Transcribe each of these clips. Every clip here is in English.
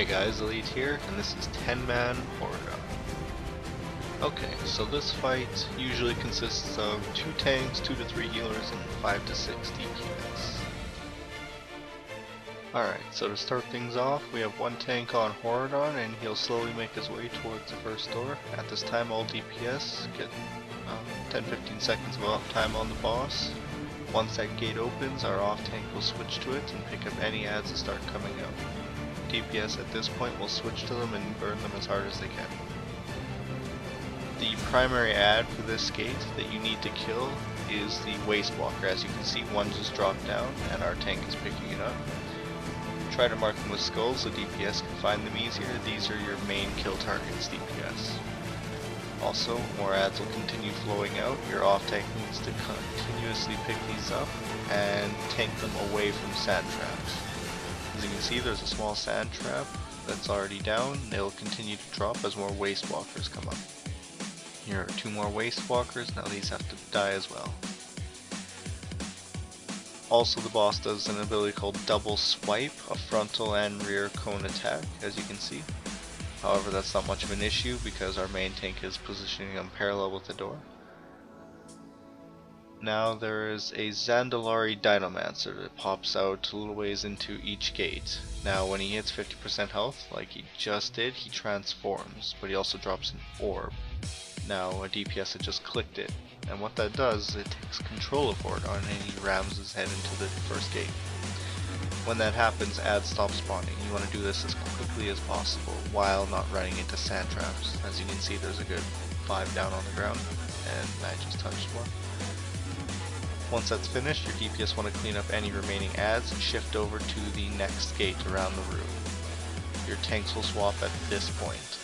Hey guys, Elite here, and this is 10-man Horridon. Okay, so this fight usually consists of 2 tanks, 2 to 3 healers, and 5 to 6 DPS. Alright, so to start things off, we have one tank on Horridon, and he'll slowly make his way towards the first door. At this time, all DPS get 10-15 seconds of uptime on the boss. Once that gate opens, our off tank will switch to it and pick up any adds that start coming out. DPS at this point will switch to them and burn them as hard as they can. The primary ad for this gate that you need to kill is the Waste Walker. As you can see, one just dropped down and our tank is picking it up. Try to mark them with skulls so DPS can find them easier. These are your main kill targets, DPS. Also, more ads will continue flowing out. Your off tank needs to continuously pick these up and tank them away from sand traps. As you can see, there's a small sand trap that's already down. They'll continue to drop as more Waste Walkers come up. Here are 2 more Waste Walkers. Now these have to die as well. Also, the boss does an ability called Double Swipe, a frontal and rear cone attack, as you can see. However, that's not much of an issue because our main tank is positioning them parallel with the door. Now there is a Zandalari Dinomancer that pops out a little ways into each gate. Now when he hits 50% health, like he just did, he transforms, but he also drops an orb. Now a DPS had just clicked it, and what that does is it takes control of Horridon and he rams his head into the first gate. When that happens, ads stop spawning. You want to do this as quickly as possible while not running into sand traps. As you can see, there's a good 5 down on the ground, and I just touched one. Once that's finished, your DPS want to clean up any remaining ads and shift over to the next gate around the room. Your tanks will swap at this point.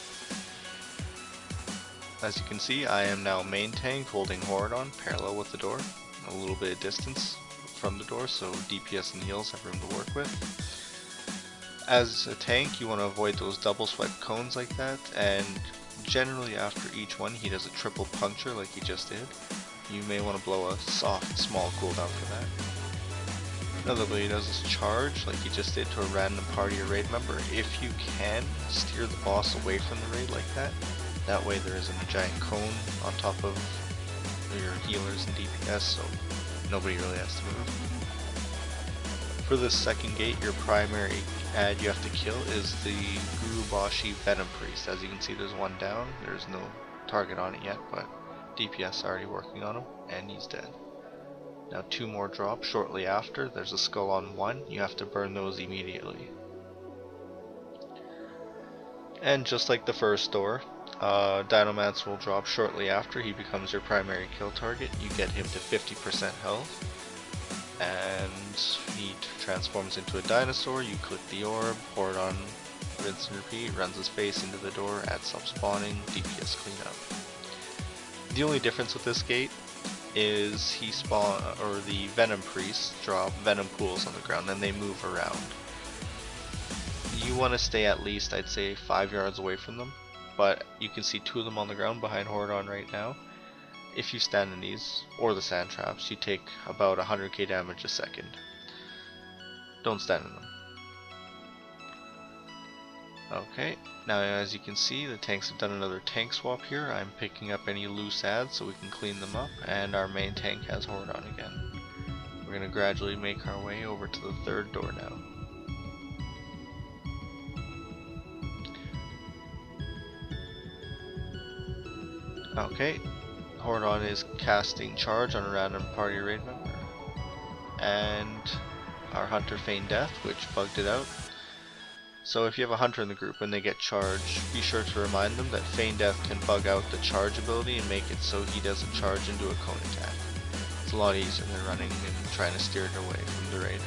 As you can see, I am now main tank holding Horridon parallel with the door, a little bit of distance from the door so DPS and heals have room to work with. As a tank, you want to avoid those double swipe cones like that, and generally after each one he does a triple puncture like he just did. You may want to blow a soft, small cooldown for that. Another way he does is charge, like he just did to a random party or raid member. If you can, steer the boss away from the raid like that. That way there isn't a giant cone on top of your healers and DPS, so nobody really has to move. For this second gate, your primary ad you have to kill is the Gurubashi Venom Priest. As you can see, there's one down. There's no target on it yet, but DPS already working on him, and he's dead. Now 2 more drop shortly after. There's a skull on 1. You have to burn those immediately. And just like the first door, Dinomancer will drop shortly after. He becomes your primary kill target. You get him to 50% health, and he transforms into a dinosaur. You click the orb, Horridon, rinse and repeat, runs his face into the door, ads stop spawning, DPS clean up. The only difference with this gate is the Venom Priests drop Venom pools on the ground, and they move around. You want to stay at least, I'd say, 5 yards away from them, but you can see 2 of them on the ground behind Horridon right now. If you stand in these, or the sand traps, you take about 100k damage a second. Don't stand in them. Okay, now as you can see, the tanks have done another tank swap here. I'm picking up any loose ads so we can clean them up, and our main tank has Horridon again. We're going to gradually make our way over to the third door now. Okay, Horridon is casting charge on a random party raid member, and our hunter feigned death, which bugged it out. So if you have a hunter in the group and they get charged, be sure to remind them that feign death can bug out the charge ability and make it so he doesn't charge into a cone attack. It's a lot easier than running and trying to steer it away from the raid.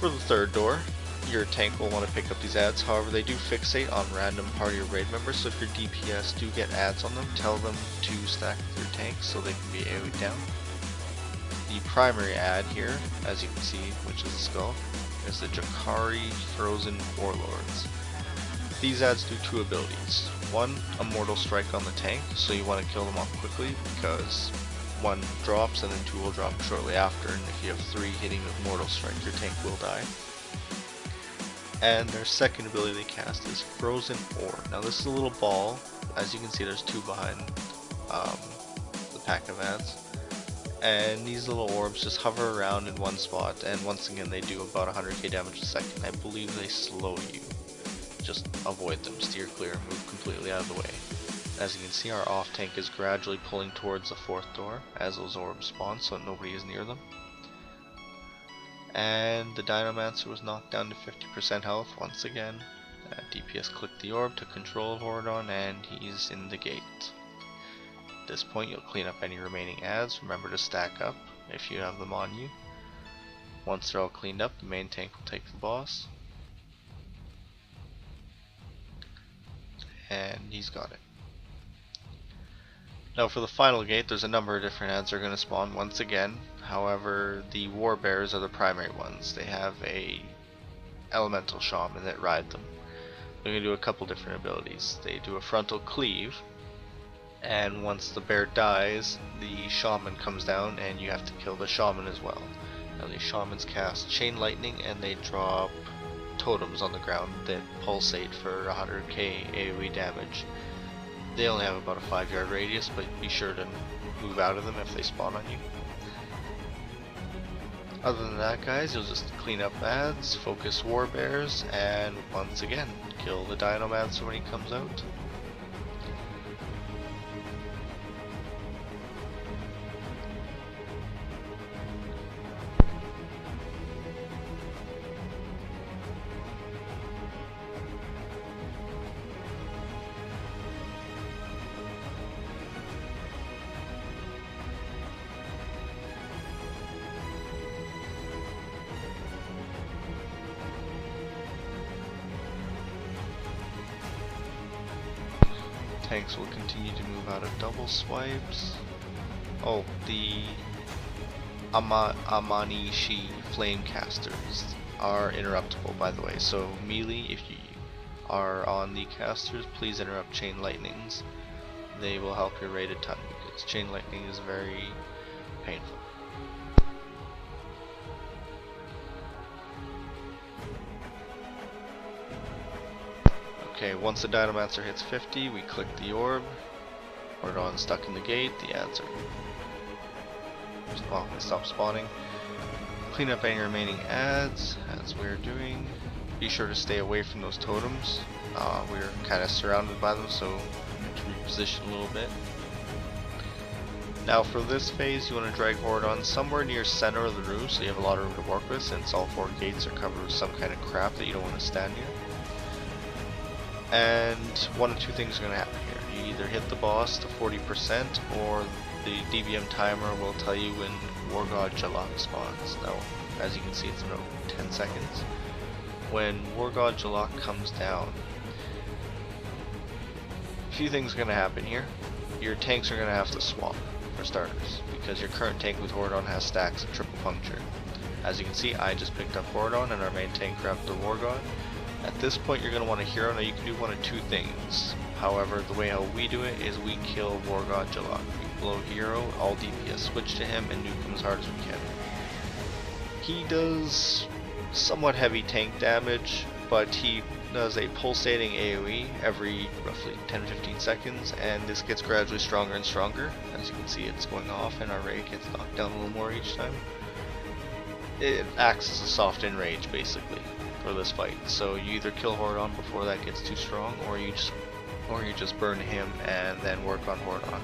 For the third door, your tank will want to pick up these ads. However, they do fixate on random party or raid members, so if your DPS do get ads on them, tell them to stack their tanks so they can be AoE'd down. The primary ad here, as you can see, which is a skull, is the Jakari Frozen Warlords. These ads do 2 abilities. 1, a Mortal Strike on the tank, so you want to kill them off quickly because 1 drops and then 2 will drop shortly after, and if you have 3 hitting with Mortal Strike, your tank will die. And their second ability they cast is Frozen Orb. Now this is a little ball. As you can see, there's two behind the pack of ads. And these little orbs just hover around in one spot, and once again they do about 100k damage a second. I believe they slow you. Just avoid them, steer clear, move completely out of the way. As you can see, our off tank is gradually pulling towards the fourth door as those orbs spawn, so nobody is near them. And the Dynamancer was knocked down to 50% health once again. DPS clicked the orb to control Horridon, and he's in the gate. At this point, you'll clean up any remaining ads. Remember to stack up if you have them on you. Once they're all cleaned up, the main tank will take the boss. And he's got it. Now for the final gate, there's a number of different ads that are going to spawn once again. However, the War Bears are the primary ones. They have a elemental shaman that ride them. They're going to do a couple different abilities. They do a frontal cleave, and once the bear dies, the shaman comes down and you have to kill the shaman as well. Now these shamans cast chain lightning, and they drop totems on the ground that pulsate for 100k AoE damage. They only have about a 5-yard radius, but be sure to move out of them if they spawn on you. Other than that, guys, you'll just clean up ads, focus War Bears, and once again, kill the Dynamancer when he comes out. Tanks will continue to move out of double swipes. Oh, the Amanishi Flamecasters are interruptible, by the way. So melee, if you are on the casters, please interrupt chain lightnings. They will help your raid a ton, because chain lightning is very painful. Okay, once the Dynamancer hits 50, we click the orb. Horridon stuck in the gate, the ads are going to stop spawning. Clean up any remaining ads, as we're doing. Be sure to stay away from those totems. We're kind of surrounded by them, so to reposition a little bit. Now for this phase, you want to drag Horridon somewhere near center of the room, so you have a lot of room to work with, since all 4 gates are covered with some kind of crap that you don't want to stand near. And one of two things are going to happen here. You either hit the boss to 40%, or the DBM timer will tell you when War God Jalak spawns. Now, as you can see, it's about 10 seconds. When War God Jalak comes down, a few things are going to happen here. Your tanks are going to have to swap, for starters, because your current tank with Horridon has stacks of triple puncture. As you can see, I just picked up Horridon, and our main tank grabbed the War God. At this point, you're going to want a hero. Now you can do one of two things. However, the way how we do it is we kill War God Jalak. We blow hero, all DPS switch to him, and nuke him as hard as we can. He does somewhat heavy tank damage, but he does a pulsating AoE every roughly 10-15 seconds, and this gets gradually stronger and stronger. As you can see, it's going off, and our raid gets knocked down a little more each time. It acts as a soft enrage, basically, for this fight. So you either kill Horridon before that gets too strong, or you just burn him and then work on Horridon.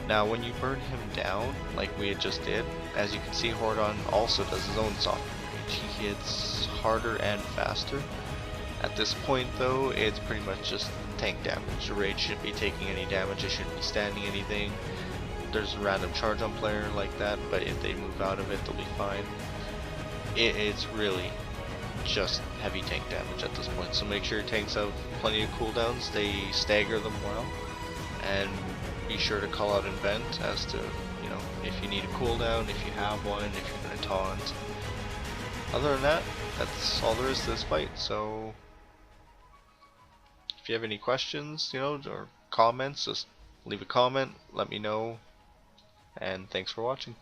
Now when you burn him down, like we had just did, as you can see, Horridon also does his own soft enrage. He hits harder and faster. At this point though, it's pretty much just tank damage. The raid shouldn't be taking any damage, it shouldn't be standing anything. There's a random charge on player like that, but if they move out of it, they'll be fine. It's really just heavy tank damage at this point, so make sure your tanks have plenty of cooldowns, they stagger them well, and be sure to call out and vent as to, you know, if you need a cooldown, if you have one, if you're going to taunt. Other than that, that's all there is to this fight. So if you have any questions, you know, or comments, just leave a comment, let me know, and thanks for watching.